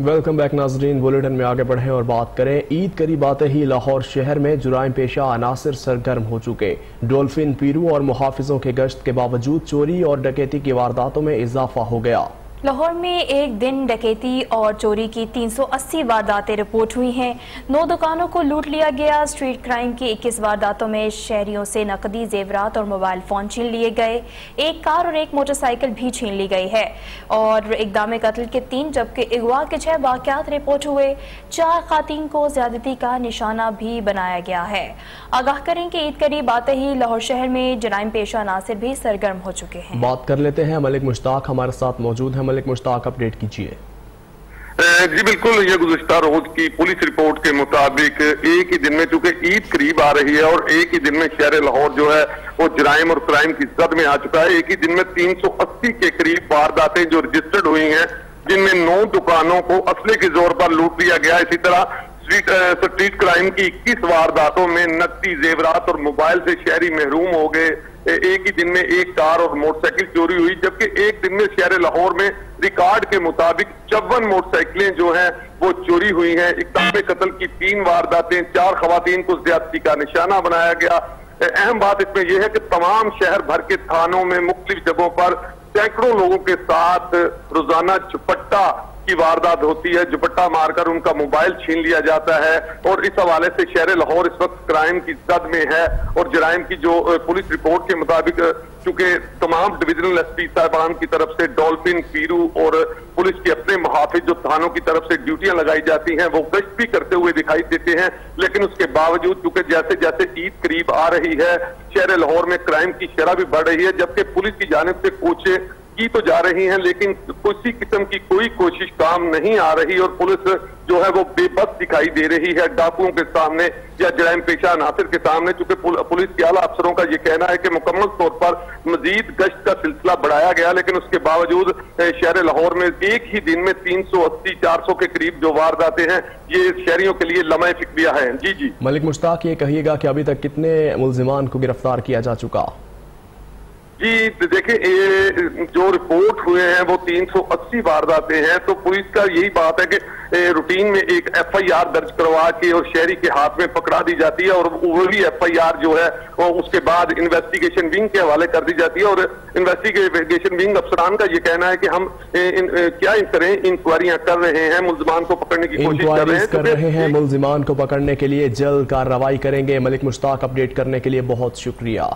Welcome back ناظرین، bulletin میں آگے بڑھیں اور بات کریں۔ عید قریب آتے ہی لاہور شہر میں جرائم پیشہ عناصر سرگرم ہو چکے۔ ڈولفن پیرو اور محافظوں کے گشت کے باوجود چوری اور ڈکیتی کی وارداتوں میں اضافہ ہو گیا۔ لاہور میں ایک دن ڈکیتی اور چوری کی 380 وارداتیں رپورٹ ہوئی ہیں۔ 9 دکانوں کو لوٹ لیا گیا۔ اسٹریٹ کرائم کی 21 وارداتوں میں شہریوں سے نقدی زیورات اور موبائل فون چھین لیے گئے۔ ایک کار اور ایک موٹر سائیکل بھی چھین لی گئی ہے اور اقدام قتل کے 3 جبکہ اغوا کے 6 واقعات رپورٹ ہوئے۔ 4 خواتین کو زیادتی کا نشانہ بھی بنایا گیا ہے۔ آگاہ کریں کہ عید قریب آتے ہی لاہور شہر میں جرائم پیشہ عناصر بھی سرگرم ہو چکے ہیں۔ بات کر لیتے ہیں، ملک مشتاق ہمارے ساتھ موجود ہیں۔ ملک مشتاق، اپڈیٹ کیجیے۔ جی بالکل، یہ گزشتہ روز کی پولیس رپورٹ کے مطابق ایک ہی دن میں چونکہ عید قریب آ رہی ہے اور ایک ہی دن میں شہر لاہور جو ہے وہ جرائم اور کرائم کی زد میں آ چکا ہے۔ ایک ہی دن میں 380 کے قریب وارداتیں جو رجسٹرڈ ہوئی ہیں، جن میں 9 دکانوں کو اسلحے کے زور پر لوٹ لیا گیا۔ اسی طرح اسٹریٹ کرائم کی 21 وارداتوں میں نقدی زیورات اور موبائل سے شہری محروم ہو گئے۔ ایک ہی دن میں ایک کار اور موٹر سائیکل چوری ہوئی، جبکہ ایک دن میں شہر لاہور میں ریکارڈ کے مطابق 54 موٹر سائیکلیں جو ہیں وہ چوری ہوئی ہیں۔ اقدام قتل کی 3 وارداتیں، 4 خواتین کو زیادتی کا نشانہ بنایا گیا۔ اہم بات اس میں یہ ہے کہ تمام شہر بھر کے تھانوں میں مختلف جگہوں پر سینکڑوں لوگوں کے ساتھ روزانہ چپٹا کی واردات ہوتی ہے۔ دوپٹہ مار کر ان کا موبائل چھین لیا جاتا ہے اور اس حوالے سے شہر لاہور اس وقت کرائم کی زد میں ہے۔ اور جرائم کی جو پولیس رپورٹ کے مطابق چونکہ تمام ڈویژنل ایس پی صاحبان کی طرف سے ڈولفن پیرو اور پولیس کے اپنے محافظ جو تھانوں کی طرف سے ڈیوٹیاں لگائی جاتی ہیں وہ گشت بھی کرتے ہوئے دکھائی دیتے ہیں، لیکن اس کے باوجود چونکہ جیسے جیسے عید قریب آ رہی ہے شہر لاہور میں کرائم کی شرح بھی بڑھ رہی ہے، جبکہ پولیس کی جانب سے کوششیں کی تو جا رہی ہیں لیکن کسی قسم کی کوئی کوشش کام نہیں آ رہی اور پولیس جو ہے وہ بے بس دکھائی دے رہی ہے ڈاکوؤں کے سامنے یا جرائم پیشہ عناصر کے سامنے۔ چونکہ پولیس کے اعلیٰ افسروں کا یہ کہنا ہے کہ مکمل طور پر مزید گشت کا سلسلہ بڑھایا گیا، لیکن اس کے باوجود شہر لاہور میں ایک ہی دن میں 380-400 کے قریب جو وارداتیں ہیں یہ شہریوں کے لیے لمحہ فکریہ ہیں۔ جی ملک مشتاق، یہ کہیے گا کہ ابھی تک کتنے ملزمان کو گرفتار کیا جا چکا؟ جی دیکھیں، جو رپورٹ ہوئے ہیں وہ 380 وارداتیں ہیں، تو پولیس کا یہی بات ہے کہ روٹین میں ایک ایف آئی آر درج کروا کے اور شہری کے ہاتھ میں پکڑا دی جاتی ہے اور وہی ایف آئی آر جو ہے وہ اس کے بعد انویسٹیگیشن ونگ کے حوالے کر دی جاتی ہے اور انویسٹیگیشن ونگ افسران کا یہ کہنا ہے کہ ہم کیا انکوائریاں کر رہے ہیں، ملزمان کو پکڑنے کی کوشش کر رہے ہیں، ملزمان کو پکڑنے کے لیے جلد کارروائی کریں گے۔ ملک مشتاق، اپڈیٹ کرنے کے لیے بہت شکریہ۔